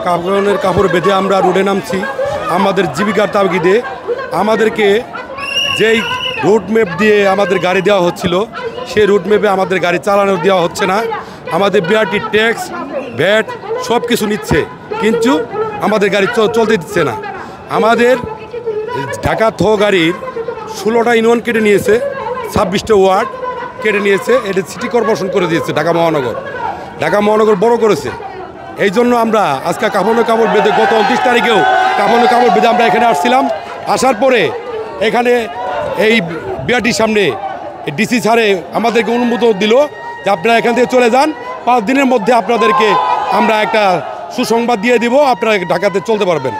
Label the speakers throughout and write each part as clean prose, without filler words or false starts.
Speaker 1: কাপড়ের কাপড় বেঁধে আমরা রোডে নামছি আমাদের জীবিকার তাগিদে। আমাদেরকে যেই রুট ম্যাপ দিয়ে আমাদের গাড়ি দেওয়া হচ্ছিল সেই রুট ম্যাপে আমাদের গাড়ি চালানো দেওয়া হচ্ছে না। আমাদের বিআরটি ট্যাক্স ভ্যাট সব কিছু নিচ্ছে, কিন্তু আমাদের গাড়ি চলতে দিচ্ছে না। আমাদের ঢাকা থ গাড়ির 16টা ইউনিয়ন কেটে নিয়েছে, 26টা ওয়ার্ড কেটে নিয়েছে। এটা সিটি কর্পোরেশন করে দিয়েছে ঢাকা মহানগর। ঢাকা মহানগর বড় করেছে। এই জন্য আমরা আজকে কাপড় বেঁধে গত 29 তারিখেও কাপড় বেঁধে আমরা এখানে আসছিলাম। আসার পরে এখানে এই বিআরটির সামনে ডিসি স্যারে আমাদেরকে অনুমোদন দিল যে আপনারা এখান থেকে চলে যান, 5 দিনের মধ্যে আপনাদেরকে আমরা একটা সুসংবাদ দিয়ে দিব, আপনারা ঢাকাতে চলতে পারবেন,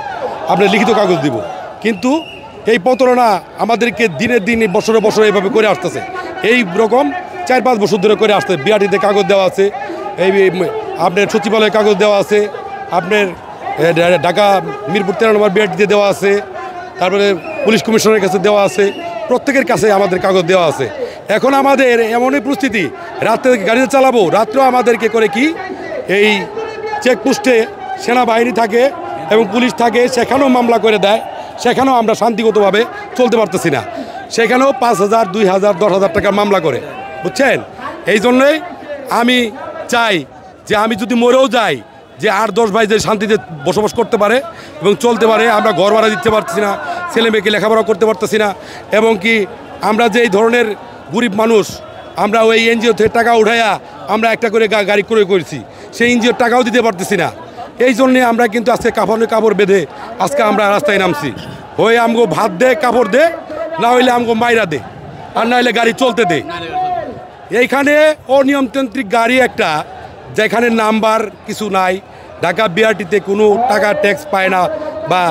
Speaker 1: আপনার লিখিত কাগজ দিব। কিন্তু এই প্রতারণা আমাদেরকে দিনের দিন বছরে বছরে এইভাবে করে আসতেছে। এই রকম 4-5 বছর ধরে করে আসতে বিআরটিতে কাগজ দেওয়া আছে, এই আপনার সচিবালয়ে কাগজ দেওয়া আছে, আপনার ঢাকা মিরপুর 13 নম্বর বিআরটিতে দেওয়া আছে, তারপরে পুলিশ কমিশনারের কাছে দেওয়া আছে, প্রত্যেকের কাছে আমাদের কাগজ দেওয়া আছে। এখন আমাদের এমনই পরিস্থিতি, রাত্রে গাড়িতে চালাবো, রাত্রেও আমাদেরকে করে কি এই চেকপোস্টে সেনাবাহিনী থাকে এবং পুলিশ থাকে, সেখানেও মামলা করে দেয়। সেখানেও আমরা শান্তিগতভাবে চলতে পারতেছি না। সেখানেও 5,000, 2,000, 10,000 টাকার মামলা করে, বুঝছেন। এই জন্যই আমি চাই যে আমি যদি মরেও যাই, যে 8-10 ভাই যে শান্তিতে বসবাস করতে পারে এবং চলতে পারে। আমরা ঘর ভাড়া দিতে পারতেছি না, ছেলে মেয়েকে লেখাপড়া করতে পারতেছি না, এবং কি আমরা যে এই ধরনের গরিব মানুষ, আমরা ওই এনজিও থেকে টাকা উঠাইয়া আমরা একটা করে গাড়ি ক্রয় করেছি, সেই এনজিওর টাকাও দিতে পারতেছি না। এই জন্যে আমরা কিন্তু আজকে কাপড় বেঁধে আজকে আমরা রাস্তায় নামছি। ওই আমগো ভাত দে, কাপড় দে, না হইলে আমগো মাইরা দে, আর না হইলে গাড়ি চলতে দে। এইখানে অনিয়মতান্ত্রিক গাড়ি একটা, যেখানে নাম্বার কিছু নাই, ঢাকা বিআরটিতে কোনো টাকা ট্যাক্স পায় না, বা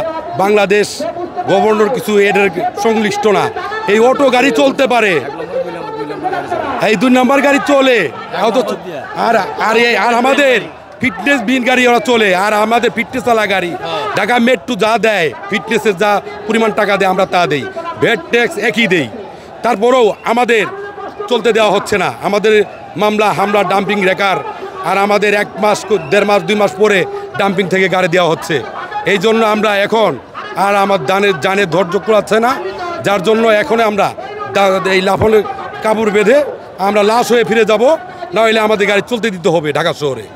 Speaker 1: বাংলাদেশ গভর্নর কিছু এদের সংশ্লিষ্ট না, এই অটো গাড়ি চলতে পারে, এই 2 নম্বর গাড়ি চলে। আর আমাদের ফিটনেস বিন গাড়ি ওরা চলে, আর আমাদের ফিটনেস ওয়ালা গাড়ি ঢাকা মেট্রো যা দেয়, ফিটনেসের যা পরিমাণ টাকা দেয় আমরা তা দেই, ভ্যাট ট্যাক্স একই দেই, তারপরেও আমাদের চলতে দেওয়া হচ্ছে না। আমাদের মামলা হামলা ডাম্পিং রেকার, আর আমাদের 1 মাস 1.5 মাস 2 মাস পরে ডাম্পিং থেকে গাড়ি দেওয়া হচ্ছে। এই জন্য আমরা এখন আর আমার জানের ধৈর্য কুলাচ্ছে না, যার জন্য এখন আমরা এই লাফনের কাপড় বেঁধে আমরা লাশ হয়ে ফিরে যাব, না হলে আমাদের গাড়ি চলতে দিতে হবে ঢাকা শহরে।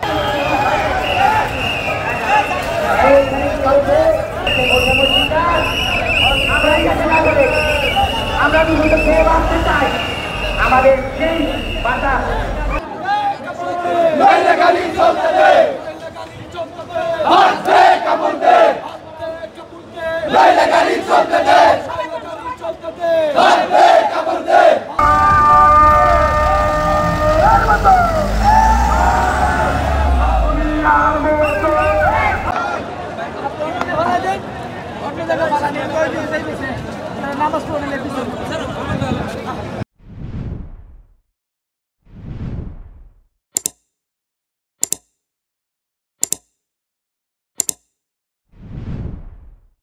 Speaker 2: আমাদের সেই বাধা গাড়ি চলতে দে, ভাত দে, কাপড় দে, গাড়ি চলতে দে।